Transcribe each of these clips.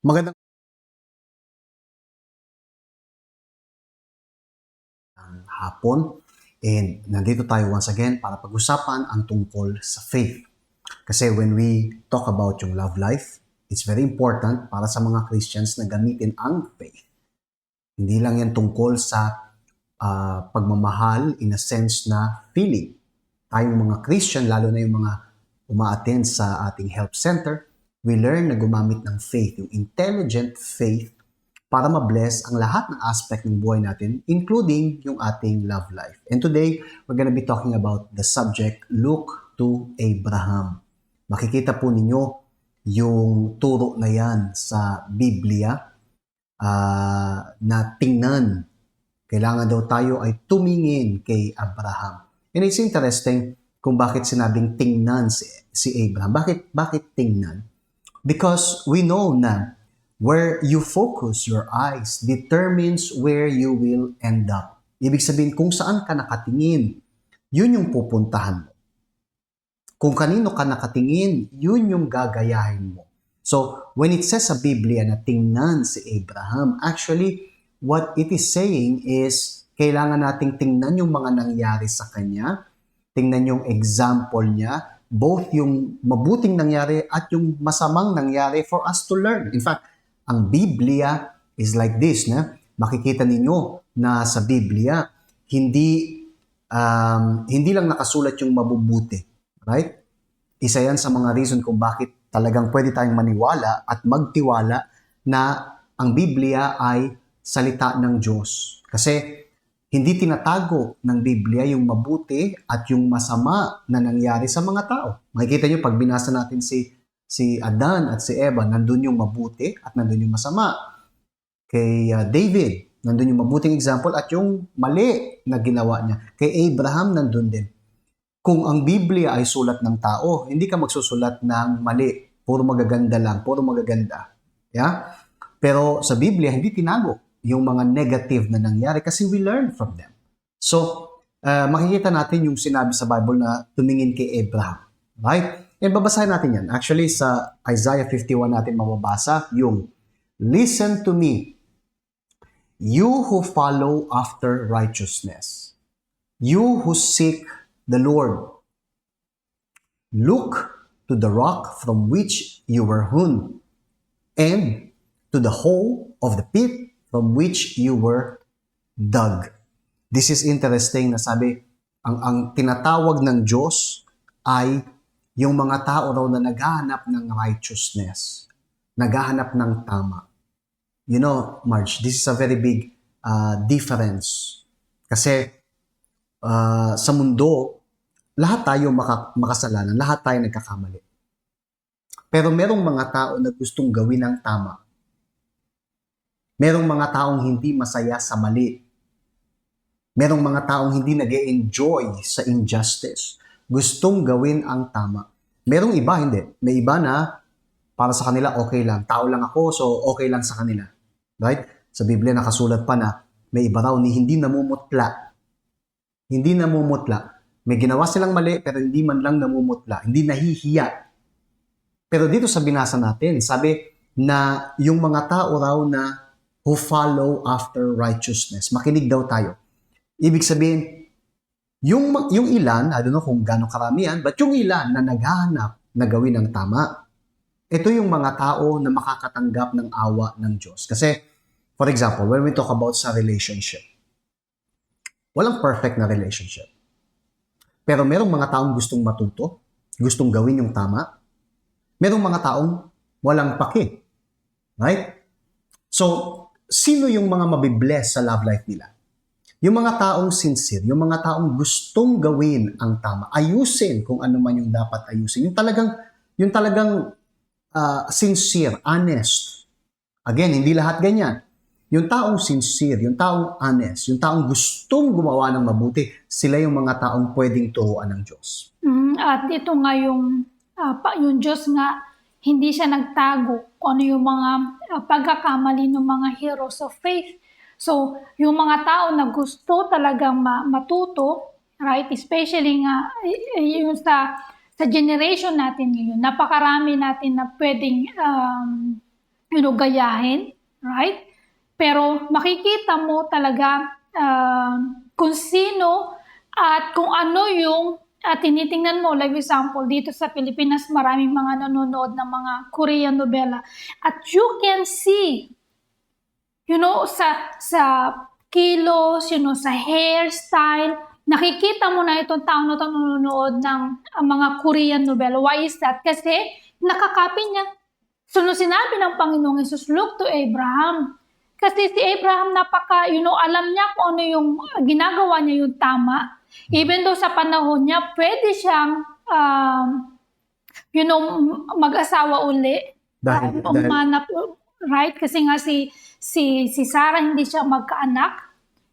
Magandang hapon, and nandito tayo once again para pag-usapan ang tungkol sa faith. Kasi when we talk about yung love life, it's very important para sa mga Christians na gamitin ang faith. Hindi lang yan tungkol sa pagmamahal in a sense na feeling. Tayong mga Christian, lalo na yung mga uma-attend sa ating help center, we learn na gumamit ng faith, yung intelligent faith, para ma-bless ang lahat ng aspect ng buhay natin, including yung ating love life. And today, we're gonna be talking about the subject, Look to Abraham. Makikita po ninyo yung turo na yan sa Biblia na tingnan. Kailangan daw tayo ay tumingin kay Abraham. And it's interesting kung bakit sinabing tingnan si Abraham. Bakit tingnan? Because we know na where you focus your eyes determines where you will end up. Ibig sabihin, kung saan ka nakatingin, yun yung pupuntahan mo. Kung kanino ka nakatingin, yun yung gagayahin mo. So, when it says sa Biblia na tingnan si Abraham, actually, what it is saying is, kailangan nating tingnan yung mga nangyari sa kanya, tingnan yung example niya, both yung mabuting nangyari at yung masamang nangyari for us to learn. In fact, ang Biblia is like this, na makikita ninyo na sa Biblia hindi lang nakasulat yung mabubuti, right? Isa yan sa mga reason kung bakit talagang pwede tayong maniwala at magtiwala na ang Biblia ay salita ng Diyos. Kasi hindi tinatago ng Biblia yung mabuti at yung masama na nangyari sa mga tao. Makikita nyo pag binasa natin si Adan at si Eva, nandun yung mabuti at nandun yung masama. Kay David, nandun yung mabuting example at yung mali na ginawa niya. Kay Abraham, nandun din. Kung ang Biblia ay sulat ng tao, hindi ka magsusulat ng mali. Puro magaganda lang, puro magaganda. Yeah? Pero sa Biblia, hindi tinago yung mga negative na nangyari kasi we learn from them. So, makikita natin yung sinabi sa Bible na tumingin kay Abraham. Right? And babasahin natin yan. Actually, sa Isaiah 51 natin mababasa yung, "Listen to me, you who follow after righteousness, you who seek the Lord. Look to the rock from which you were hewn, and to the hole of the pit from which you were dug." This is interesting na sabi, ang tinatawag ng Diyos ay yung mga tao raw na naghahanap ng righteousness, naghahanap ng tama. You know, Marge, this is a very big difference. Kasi sa mundo, lahat tayo makasalanan, lahat tayo nagkakamali. Pero merong mga tao na gustong gawin ang tama. Merong mga taong hindi masaya sa mali. Merong mga taong hindi nag-e-enjoy sa injustice. Gustong gawin ang tama. Merong iba, hindi. May iba na para sa kanila okay lang. Tao lang ako, so okay lang sa kanila. Right? Sa Biblia nakasulat pa na may iba raw ni hindi namumutla. Hindi namumutla. May ginawa silang mali pero hindi man lang namumutla. Hindi nahihiya. Pero dito sa binasa natin, sabi na yung mga tao raw na who follow after righteousness. Makinig daw tayo. Ibig sabihin, yung ilan, I don't know kung gaano karamihan, but yung ilan na naghahanap na gawin ang tama, ito yung mga tao na makakatanggap ng awa ng Diyos. Kasi, for example, when we talk about sa relationship, walang perfect na relationship. Pero merong mga taong gustong matuto, gustong gawin yung tama, merong mga taong walang paki. Right? So, sino yung mga mabibless sa love life nila? Yung mga taong sincere, yung mga taong gustong gawin ang tama, ayusin kung ano man yung dapat ayusin. Yung talagang sincere, honest. Again, hindi lahat ganyan. Yung taong sincere, yung taong honest, yung taong gustong gumawa ng mabuti, sila yung mga taong pwedeng turuan ng Diyos. At ito nga yung Diyos nga, hindi siya nagtago kung ano yung mga pagkakamali ng mga heroes of faith. So, yung mga tao na gusto talagang matuto, right? Especially nga yung sa generation natin ngayon, napakarami natin na pwedeng gayahin, right? Pero makikita mo talaga kung sino at kung ano yung tinitingnan mo. Like example, dito sa Pilipinas, maraming mga nanonood ng mga Korean novela. At you can see, sa kilos, sa hairstyle, nakikita mo na itong tao na ito nanonood ng mga Korean novela. Why is that? Kasi nakakopy niya. So, nung sinabi ng Panginoong Hesus, look to Abraham. Kasi si Abraham alam niya kung ano yung ginagawa niya yung tama. Even though sa panahon niya, pwede siyang, mag-asawa uli. Dahil Umanap, right? Kasi nga si Sarah hindi siya magkaanak.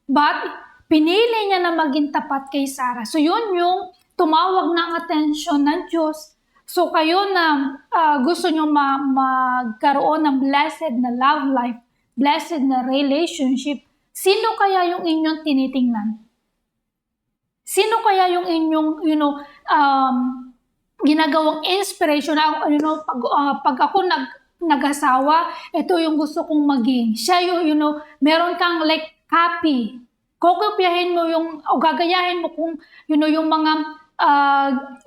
But, pinili niya na maging tapat kay Sarah. So, yun yung tumawag ng atensyon ng Diyos. So, kayo na gusto nyo magkaroon ng blessed na love life, blessed na relationship, sino kaya yung inyong tinitingnan? Sino kaya yung inyong, ginagawang inspiration? Pag ako nag-asawa, ito yung gusto kong maging. Siya yung, meron kang like copy. Kokopyahin mo o gagayahin mo kung, yung mga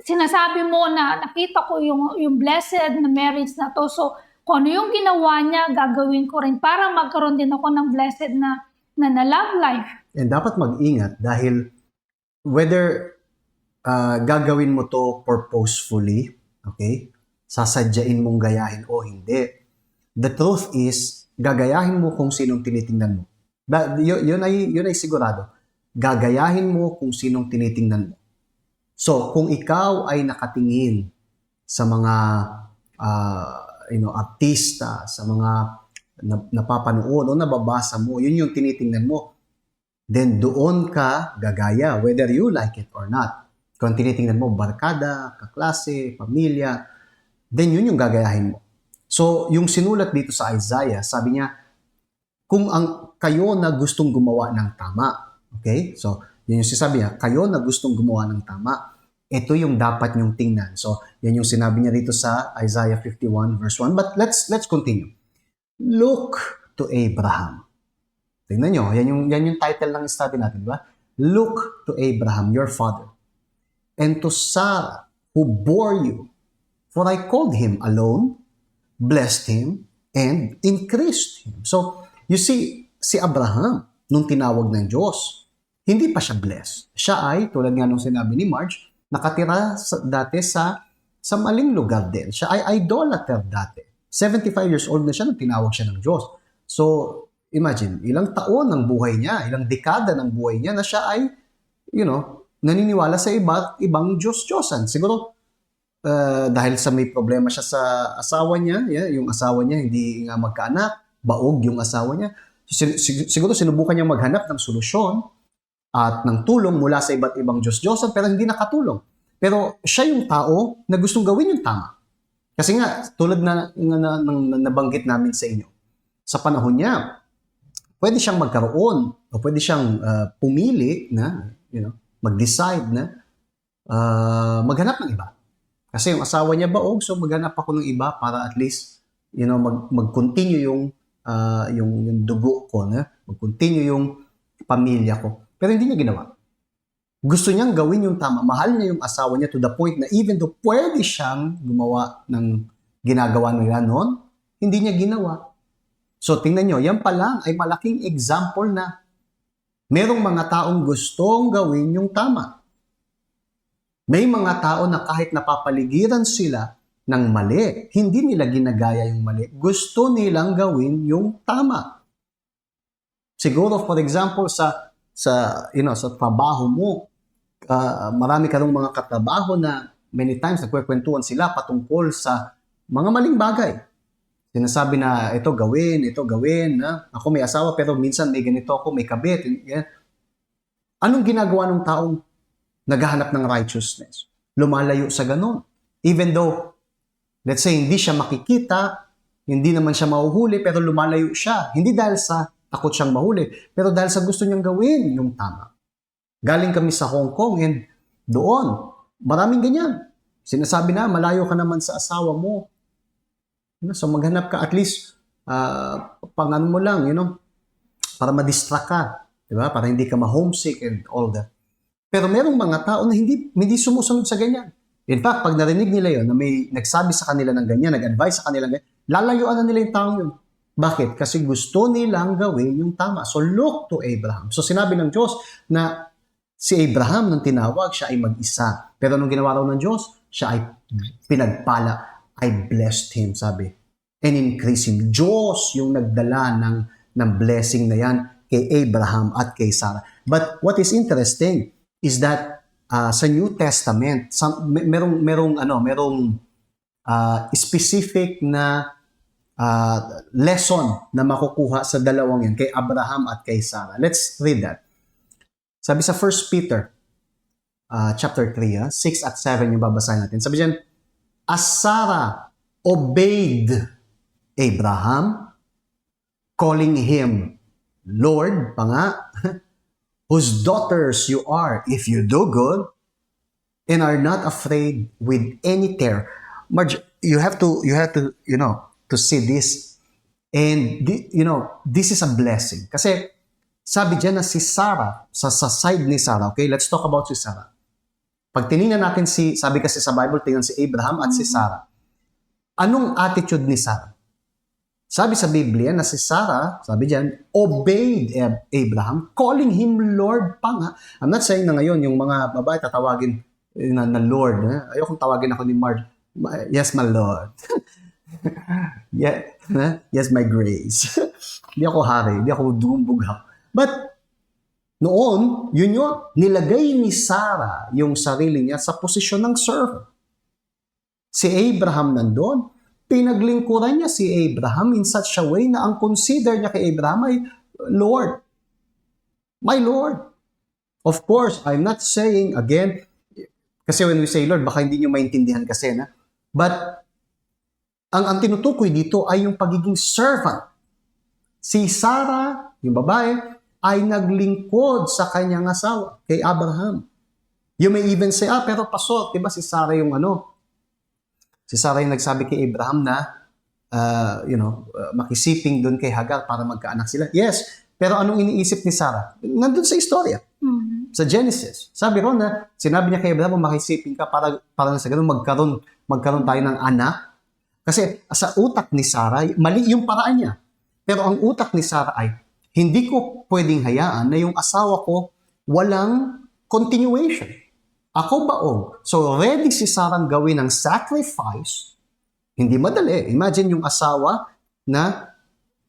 sinasabi mo na nakita ko yung blessed na marriage na to. So, kung ano yung ginawa niya, gagawin ko rin para magkaroon din ako ng blessed na love life. And dapat mag-ingat dahil whether gagawin mo to purposefully, okay, sasadyain mong gayahin o hindi, the truth is, gagayahin mo kung sinong tinitingnan mo. Yun ay sigurado. Gagayahin mo kung sinong tinitingnan mo. So, kung ikaw ay nakatingin sa mga artista, sa mga napapanood o nababasa mo, yun yung tinitingnan mo, then doon ka gagaya, whether you like it or not. Kung tinitingnan mo, barkada, kaklase, pamilya, then yun yung gagayahin mo. So, yung sinulat dito sa Isaiah, sabi niya, kung kayo na gustong gumawa ng tama, okay? So, yun yung sinasabi niya, kayo na gustong gumawa ng tama, ito yung dapat nyong tingnan. So, yan yung sinabi niya dito sa Isaiah 51 verse 1. But let's continue. Look to Abraham. Tingnan nyo, yan yung title ng study natin, di ba? Look to Abraham, your father, and to Sarah, who bore you. For I called him alone, blessed him, and increased him. So, you see, si Abraham, nung tinawag ng Diyos, hindi pa siya blessed. Siya ay, tulad nga nung sinabi ni Marge, nakatira dati sa maling lugar din. Siya ay idolater dati. 75 years old na siya nung tinawag siya ng Diyos. So, imagine, ilang taon ng buhay niya, ilang dekada ng buhay niya na siya ay, naniniwala sa ibang Diyos-Diyosan. Siguro, dahil sa may problema siya sa asawa niya, yung asawa niya hindi nga magkaanak, baog yung asawa niya. So, siguro sinubukan niya maghanap ng solusyon at ng tulong mula sa iba't ibang Diyos-Diyosan pero hindi nakatulong. Pero siya yung tao na gustong gawin yung tama. Kasi nga, tulad na nabanggit namin sa inyo, sa panahon niya, pwede siyang magkaroon o pwede siyang pumili na, mag-decide na maghanap ng iba. Kasi yung asawa niya baog, so maghanap ako ng iba para at least, mag-continue yung dugo ko, mag-continue yung pamilya ko. Pero hindi niya ginawa. Gusto niyang gawin yung tama. Mahal niya yung asawa niya to the point na even though pwede siyang gumawa ng ginagawa nila noon, hindi niya ginawa. So tingnan niyo, yan pa lang ay malaking example na merong mga taong gustong gawin yung tama. May mga tao na kahit napapaligiran sila ng mali, hindi nila ginagaya yung mali. Gusto nilang gawin yung tama. Siguro, for example, sa trabaho mo, marami ka rin mga katrabaho na many times nagkwekwentuhan sila patungkol sa mga maling bagay. Sinasabi na ito gawin, ako may asawa pero minsan may ganito ako, may kabit. Yan. Anong ginagawa ng taong naghahanap ng righteousness? Lumalayo sa ganun. Even though, let's say, hindi siya makikita, hindi naman siya mahuhuli, pero lumalayo siya. Hindi dahil sa takot siyang mahuli, pero dahil sa gusto niyang gawin yung tama. Galing kami sa Hong Kong and doon, maraming ganyan. Sinasabi na, malayo ka naman sa asawa mo. So maghanap ka at least, pang ano mo lang, para ma-distract ka, di ba? Para hindi ka ma-homesick and all that. Pero merong mga tao na hindi sumusunod sa ganyan. In fact, pag narinig nila yon na may nagsabi sa kanila ng ganyan, nag-advise sa kanila ng ganyan, lalayuan na nila yung taong yun. Bakit? Kasi gusto nilang gawin yung tama. So look to Abraham. So sinabi ng Diyos na si Abraham nung tinawag, siya ay mag-isa. Pero nung ginawa raw ng Diyos, siya ay pinagpala. I blessed him, sabi. And increase him. Diyos yung nagdala ng blessing na yan kay Abraham at kay Sarah. But what is interesting is that sa New Testament, merong specific na lesson na makukuha sa dalawang yan, kay Abraham at kay Sarah. Let's read that. Sabi sa 1 Peter chapter 3, 6 at 7 yung babasahin natin. Sabi dyan, as Sarah obeyed Abraham, calling him Lord, pa nga, whose daughters you are if you do good and are not afraid with any terror. Marge, you have to to see this, and this is a blessing. Kasi sabi diyan na si Sarah, sa side ni Sarah, okay, let's talk about si Sarah. Pag tinignan natin sabi kasi sa Bible, tingnan si Abraham at si Sarah. Anong attitude ni Sarah? Sabi sa Biblia na si Sarah, sabi diyan, obeyed Abraham, calling him Lord pa nga. I'm not saying na ngayon yung mga babae tatawagin na Lord. Ayokong tawagin ako ni Marge. Yes, my Lord. Yes, my grace. Hindi ako hari, hindi ako dumbughaw. But noon, yun nilagay ni Sarah yung sarili niya sa posisyon ng servant. Si Abraham nandun, pinaglingkuran niya si Abraham in such a way na ang consider niya kay Abraham ay Lord. My Lord. Of course, I'm not saying, again, kasi when we say Lord, baka hindi niyo maintindihan kasi na. But, ang tinutukoy dito ay yung pagiging servant. Si Sarah, yung babae, ay naglingkod sa kanyang asawa, kay Abraham. You may even say, pero pastor, diba si Sarah yung si Sarah yung nagsabi kay Abraham na, makisiping doon kay Hagar para magkaanak sila. Yes, pero anong iniisip ni Sarah? Nandun sa istorya. Mm-hmm. Sa Genesis. Sabi ron na, sinabi niya kay Abraham, makisiping ka para sa ganun magkaroon tayo ng anak. Kasi sa utak ni Sarah, mali yung paraan niya. Pero ang utak ni Sarah ay, hindi ko pwedeng hayaan na yung asawa ko walang continuation. Ako baog. So, ready si Sarah gawin ng sacrifice. Hindi madali. Imagine yung asawa na,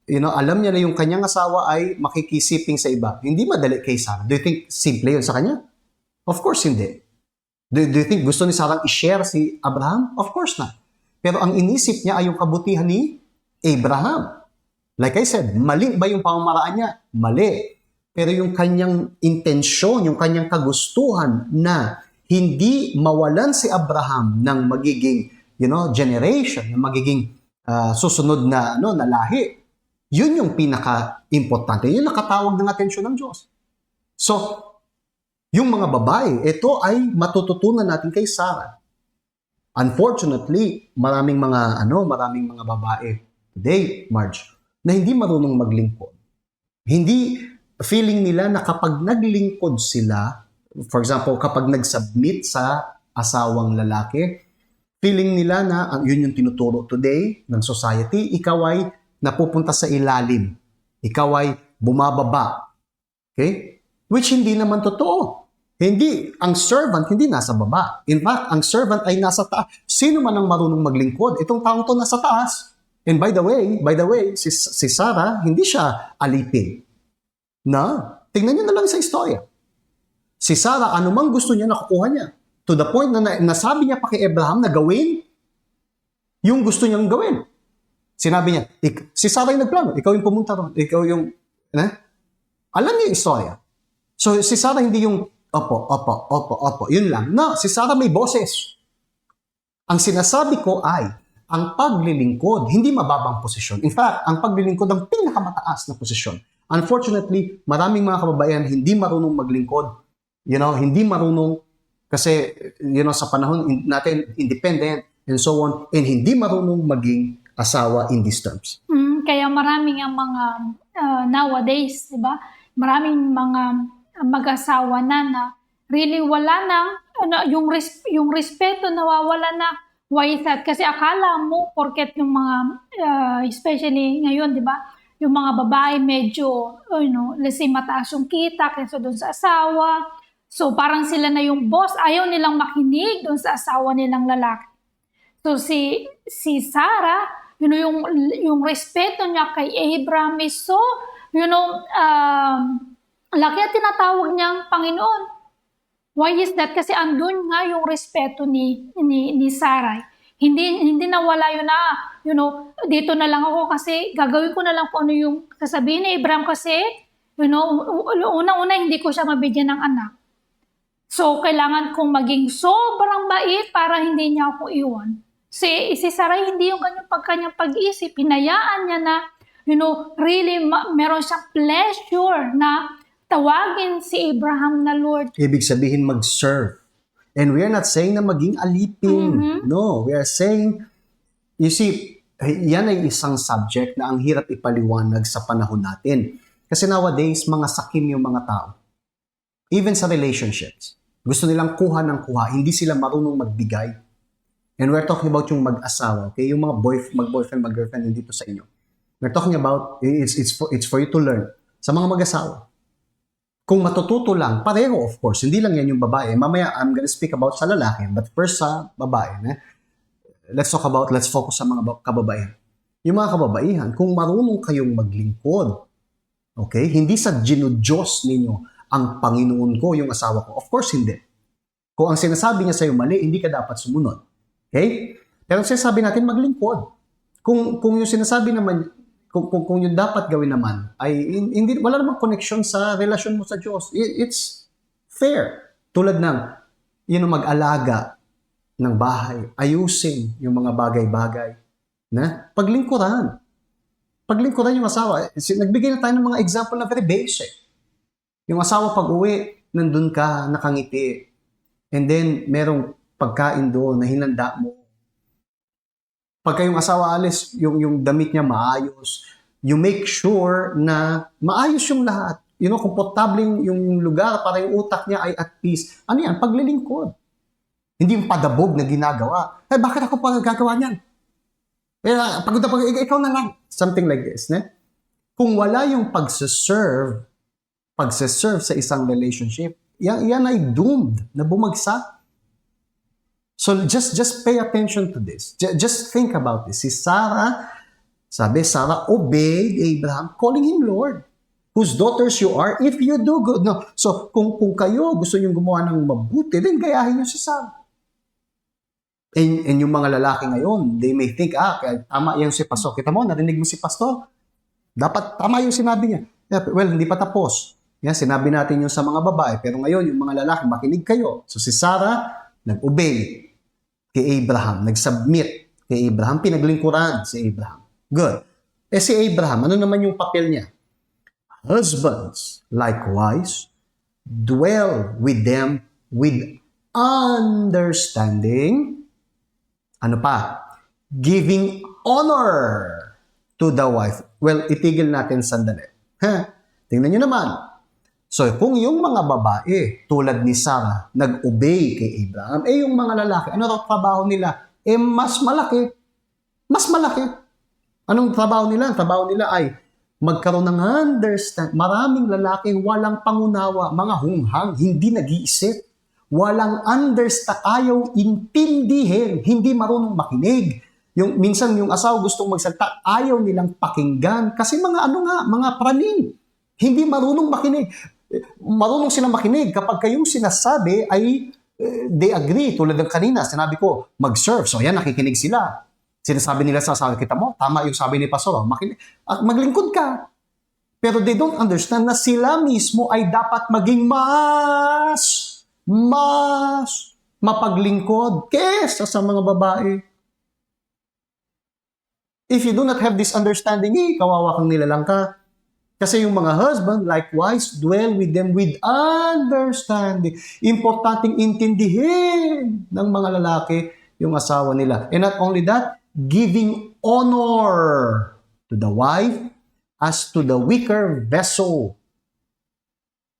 alam niya na yung kanyang asawa ay makikisiping sa iba. Hindi madali kay Sarah. Do you think simple yun sa kanya? Of course, hindi. Do you think gusto ni Sarah i-share si Abraham? Of course not. Pero ang inisip niya ay yung kabutihan ni Abraham. Like I said, mali ba yung pamamaraan niya? Mali. Pero yung kanyang intensyon, yung kanyang kagustuhan na hindi mawalan si Abraham ng magiging, generation, ng magiging susunod na lahi. Yun yung pinaka-importante. Yun nakatawag ng atensyon ng Diyos. So, yung mga babae, ito ay matututunan natin kay Sarah. Unfortunately, maraming mga babae today, Marge, na hindi marunong maglingkod. Hindi feeling nila na kapag naglingkod sila, for example, kapag nag-submit sa asawang lalaki, feeling nila na yun yung tinuturo today ng society, ikaw ay napupunta sa ilalim. Ikaw ay bumababa. Okay? Which hindi naman totoo. Ang servant hindi nasa baba. In fact, ang servant ay nasa taas. Sino man ang marunong maglingkod? Itong taong to nasa taas. And by the way, si Sarah, hindi siya alipin. Tingnan niyo na lang sa istorya. Si Sarah, anumang gusto niya, nakukuha niya. To the point na nasabi niya pa kay Abraham na gawin yung gusto niyang gawin. Sinabi niya, si Sarah yung nagplano, ikaw yung pumunta ron, ikaw yung, alam niyo yung istorya. So, si Sarah hindi yung, opo, yun lang. No, si Sarah may boses. Ang sinasabi ko ay, ang paglilingkod, hindi mababang posisyon. In fact, ang paglilingkod ang pinakamataas na posisyon. Unfortunately, maraming mga kababaihan hindi marunong maglingkod. Hindi marunong kasi, sa panahon natin, independent and so on, and hindi marunong maging asawa in these terms. Kaya maraming ang mga nowadays, di ba? Maraming mga mag-asawa na really wala nang yung respeto nawawala na. Why is that? Kasi akala mo porket yung mga especially ngayon, di ba? Yung mga babae medyo let's say mataas yung kita kaysa doon sa asawa. So parang sila na yung boss, ayaw nilang makinig doon sa asawa nilang lalaki. So si Sarah, yung respeto niya kay Abraham is so, laki at tinatawag niyang Panginoon. Why is that? Kasi andun nga yung respeto ni Sarah. Hindi nawala yun dito na lang ako kasi gagawin ko na lang kung ano yung sasabihin ni Abraham kasi, unang-una hindi ko siya mabigyan ng anak. So, kailangan kong maging sobrang bait para hindi niya ako iwan. Si Sarah, hindi yung ganyan kanyang pag-isip. Hinayaan niya na, really meron siyang pleasure na tawagin si Abraham na Lord. Ibig sabihin mag-serve. And we are not saying na maging alipin. No, we are saying, you see, yan ay isang subject na ang hirap ipaliwanag sa panahon natin. Kasi nowadays, mga sakim yung mga tao. Even sa relationships. Gusto nilang kuha ng kuha. Hindi sila marunong magbigay. And we're talking about yung mag-asawa. Okay? Yung mga mag-boyfriend, mag-girlfriend nandito sa inyo. We're talking about, it's for you to learn. Sa mga mag-asawa. Kung matututo lang, pareho of course, hindi lang yan yung babae. Mamaya, I'm gonna speak about sa lalaki, but first sa babae. Let's focus sa mga kababaihan. Yung mga kababaihan, kung marunong kayong maglingkod, okay, hindi sa ginudiyos ninyo, ang Panginoon ko, yung asawa ko. Of course, hindi. Kung ang sinasabi niya sa'yo mali, hindi ka dapat sumunod. Okay? Pero sinasabi natin maglingkod. Kung yung sinasabi naman, kung yung dapat gawin naman ay hindi wala namang connection sa relasyon mo sa Diyos. It's fair. Tulad ng mag-alaga ng bahay, ayusin yung mga bagay-bagay na paglingkuran. Paglingkuran yung asawa. Nagbigay na tayo ng mga example na very basic. Yung asawa pag-uwi, nandun ka, nakangiti. And then merong pagkain doon na hinanda mo. Pagka yung asawa alis, yung damit niya maayos, you make sure na maayos yung lahat. Komportable yung lugar para yung utak niya ay at peace. Ano yan? Paglilingkod. Hindi yung padabog na ginagawa. Bakit ako pa gagawa niyan? Pagod na ikaw na lang. Something like this. Kung wala yung pagsaserve sa isang relationship, yan ay doomed na bumagsak. So just pay attention to this. Just think about this. Si Sarah obeyed Abraham, calling him Lord, whose daughters you are if you do good. No. So kung kayo gusto niyong gumawa ng mabuti, then gayahin niyo si Sarah. And yung mga lalaki ngayon, they may think, tama yan si Pastor. Kita mo, narinig mo si Pastor. Dapat tama yung sinabi niya. Well, hindi pa tapos. Sinabi natin yung sa mga babae, pero ngayon yung mga lalaki, makinig kayo. So si Sarah, nag-obey kay Abraham, nag-submit kay Abraham, pinaglingkuran si Abraham. Good. Si Abraham, ano naman yung papel niya? Husbands, likewise, dwell with them with understanding. Ano pa? Giving honor to the wife. Well, itigil natin sandali. Tingnan nyo naman. So, kung yung mga babae, tulad ni Sarah, nag-obey kay Abraham, yung mga lalaki, ano raw trabaho nila? Mas malaki. Mas malaki. Anong trabaho nila? Ang trabaho nila ay magkaroon ng understand. Maraming lalaki, walang pangunawa, mga hunghang, hindi nag-iisip. Walang understand, ayaw intindihin, hindi marunong makinig. Minsan yung asawa gustong magsalita, ayaw nilang pakinggan. Kasi mga praning. Hindi marunong makinig. Marunong silang makinig kapag kayong sinasabi ay they agree. Tulad ng kanina, sinabi ko, mag-serve. So yan, nakikinig sila. Sinasabi nila sa asawa, kita mo, tama yung sabi ni Pastor, maglingkod ka. Pero they don't understand na sila mismo ay dapat maging mas mapaglingkod kesa sa mga babae. If you do not have this understanding, kawawa kang nilalang ka. Kasi yung mga husband, likewise, dwell with them with understanding. Importanteng intindihin ng mga lalaki yung asawa nila. And not only that, giving honor to the wife as to the weaker vessel.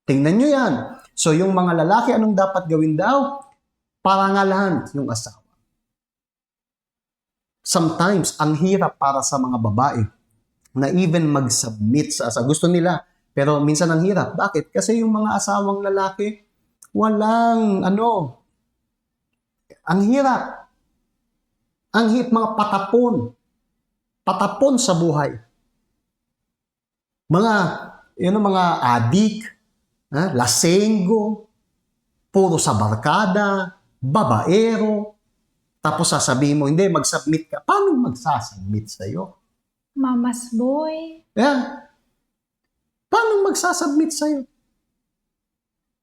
Tingnan nyo yan. So yung mga lalaki, anong dapat gawin daw? Parangalan yung asawa. Sometimes, ang hirap para sa mga babae na even mag-submit sa asawa. Gusto nila, pero minsan ang hirap. Bakit? Kasi yung mga asawang lalaki, walang ang hirap. Mga patapon. Patapon sa buhay. Mga adik, lasenggo, puro sa barkada, babaero, tapos sasabihin mo, hindi, mag-submit ka. Paano magsasubmit sa'yo? Mama's boy. Yeah. Paano magsasubmit sa'yo?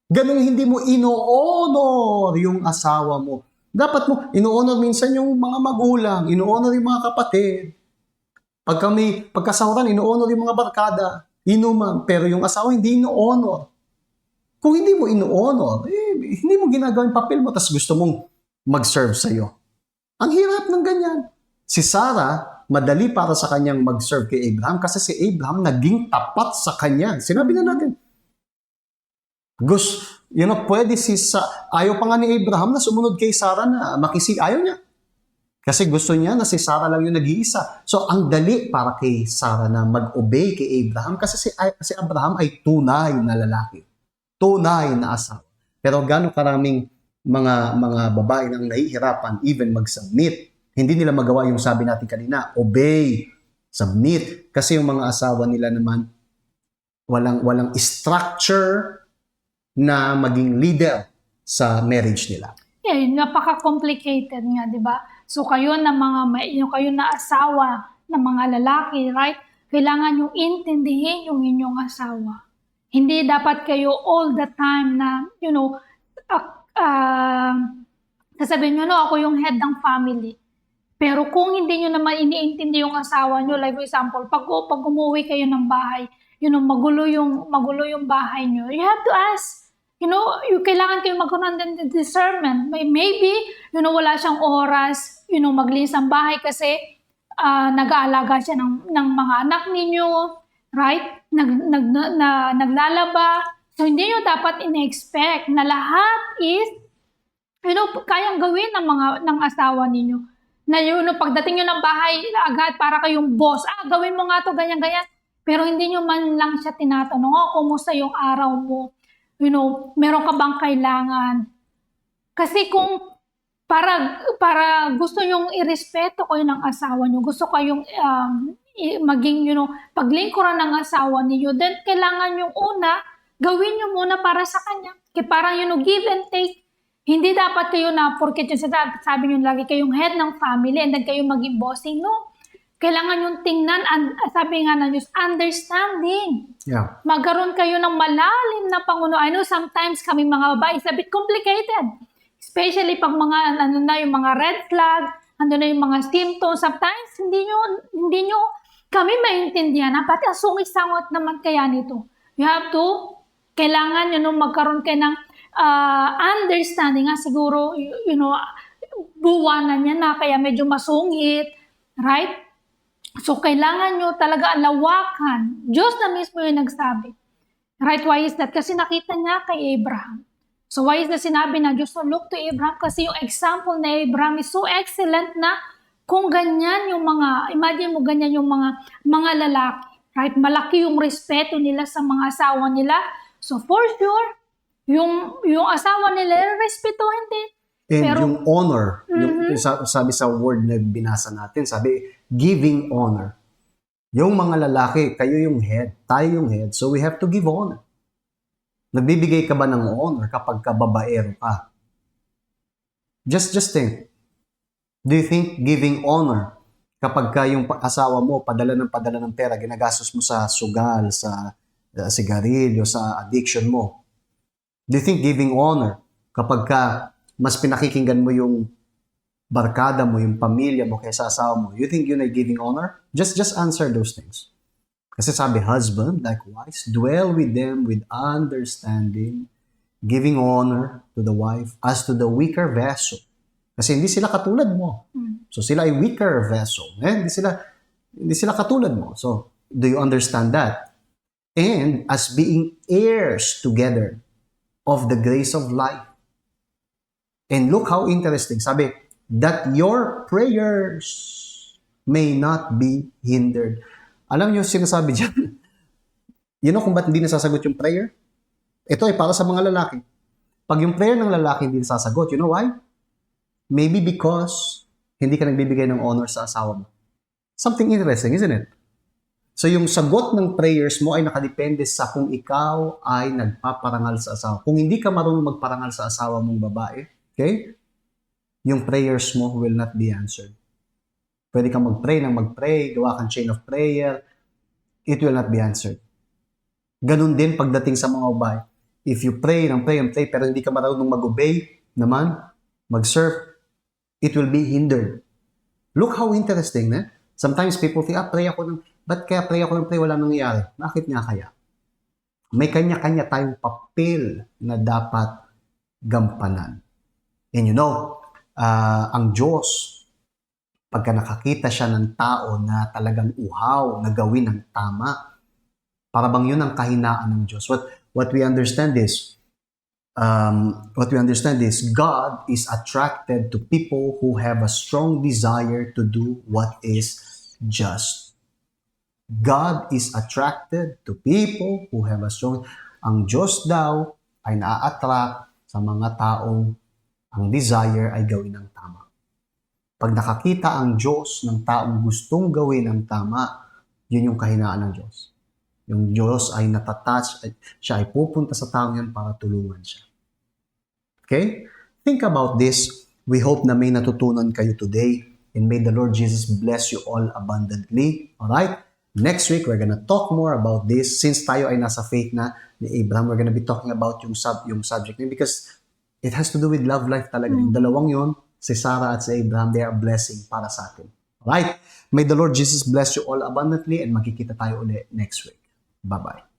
Ganun hindi mo ino-honor yung asawa mo. Dapat mo, ino-honor minsan yung mga magulang, ino-honor yung mga kapatid. Pagkasahuran, ino-honor yung mga barkada, inuman, pero yung asawa hindi ino-honor. Kung hindi mo ino-honor, hindi mo ginagawa yung papel mo, tapos gusto mong mag-serve sa'yo. Ang hirap ng ganyan. Si Sarah, madali para sa kanyang mag-serve kay Abraham kasi si Abraham naging tapat sa kanya. Sinabi na natin. Pwede ayaw pa nga ni Abraham na sumunod kay Sarah na ayaw niya. Kasi gusto niya na si Sarah lang yung nag-iisa. So, ang dali para kay Sarah na mag-obey kay Abraham kasi si Abraham ay tunay na lalaki. Tunay na asawa. Pero gano'ng karaming mga babae nang nahihirapan even mag-submit. Hindi nila magawa yung sabi natin kanina, obey, submit. Kasi yung mga asawa nila naman, walang structure na maging leader sa marriage nila. Yeah, napaka-complicated nga, di ba? So kayo na asawa ng mga lalaki, right? Kailangan yung intindihin yung inyong asawa. Hindi dapat kayo all the time na, sasabihin nyo, ako yung head ng family. Pero kung hindi nyo naman iniintindi yung asawa nyo, like for example, pag umuwi kayo ng bahay, magulo yung bahay nyo, you have to ask. Kailangan kayo magkaroon ng discernment. Maybe, wala siyang oras, maglinis ng bahay kasi nag-aalaga siya ng mga anak ninyo, right? Naglalaba. So, hindi nyo dapat in-expect na lahat is, kayang gawin ng asawa ninyo. Na pagdating nyo ng bahay, agad para kayong boss, gawin mo nga to ganyan-ganyan. Pero hindi nyo man lang siya tinatanong, kumusta yung araw mo? Meron ka bang kailangan? Kasi kung para gusto nyong irespeto kayo ng asawa nyo, gusto kayong maging, paglingkuran ng asawa niyo, then kailangan yung gawin nyo muna para sa kanya. Kaya parang, give and take. Hindi dapat kayo porket yung sabi nyo lagi kayong head ng family and then kayo maging bossing. No. Kailangan yung tingnan, sabi nga na Diyos, understanding. Yeah. Magkaroon kayo ng malalim na panguno. I know sometimes kami mga babae, it's a bit complicated. Especially pag yung mga red flag, na yung mga symptoms. Sometimes, hindi nyo kami maintindihan. Pati asungit-sangot naman kaya nito. You have to, kailangan magkaroon kayo ng understanding. Siguro, buwanan niya na kaya medyo masungit. Right? So, kailangan nyo talaga lawakan. Diyos na mismo yung nagsabi. Right? Why is that? Kasi nakita niya kay Abraham. So, why is that sinabi na Diyos to look to Abraham? Kasi yung example na Abraham is so excellent na kung ganyan yung imagine mo ganyan yung mga lalaki. Right? Malaki yung respeto nila sa mga asawa nila. So, for sure, yung asawa nila, respetuhin din. And pero, yung honor, sabi sa word na binasa natin, sabi, giving honor. Yung mga lalaki, kayo yung head, tayo yung head, so we have to give honor. Nagbibigay ka ba ng honor kapag kababaero ka? Just think. Do you think giving honor kapag yung asawa mo padala ng pera, ginagastos mo sa sugal, sa sigarilyo, sa addiction mo? Do you think giving honor kapag mas pinakikinggan mo yung barkada mo, yung pamilya mo kaysa asawa mo, you think yun ay giving honor? Just answer those things. Kasi sabi, husband, likewise, dwell with them with understanding, giving honor to the wife as to the weaker vessel. Kasi hindi sila katulad mo. So sila ay weaker vessel. Hindi sila Hindi sila katulad mo. So, do you understand that? And as being heirs together of the grace of life. And look how interesting. Sabi, that your prayers may not be hindered. Alam niyo sinasabi dyan? You know kung ba't hindi nasasagot yung prayer? Ito ay para sa mga lalaki. Pag yung prayer ng lalaki hindi nasasagot, you know why? Maybe because hindi ka nagbibigay ng honor sa asawa mo. Something interesting, isn't it? So yung sagot ng prayers mo ay nakadepende sa kung ikaw ay nagpaparangal sa asawa. Kung hindi ka marunong magparangal sa asawa mong babae, okay? Yung prayers mo will not be answered. Pwede kang mag-pray ng mag-pray, gawa kang chain of prayer, it will not be answered. Ganun din pagdating sa mga babae. If you pray ng pray and pray, pero hindi ka marunong mag-obey naman, mag-serve, it will be hindered. Look how interesting, eh? Sometimes people think, pray ako ng, ba't kaya pray ako ng pray, wala nangyayari? Bakit nga kaya? May kanya-kanya tayong papel na dapat gampanan. And you know, ang Diyos, pagka nakakita siya ng tao na talagang uhaw na gawin ng tama, para bang yun ang kahinaan ng Diyos. What we understand is God is attracted to people who have a strong desire to do what is just. God is attracted to people who have a strong... Ang Diyos daw ay na-attract sa mga taong ang desire ay gawin ng tama. Pag nakakita ang Diyos ng taong gustong gawin ang tama, yun yung kahinaan ng Diyos. Yung Diyos ay natatouch, siya ay pupunta sa taong yan para tulungan siya. Okay? Think about this. We hope na may natutunan kayo today, and may the Lord Jesus bless you all abundantly. Alright? Next week, we're gonna talk more about this. Since tayo ay nasa faith na ni Abraham, we're gonna be talking about yung subject niya because it has to do with love life talaga. Yung dalawang yun, si Sarah at si Abraham, they are a blessing para sa atin. Alright? May the Lord Jesus bless you all abundantly and magkikita tayo ulit next week. Bye-bye.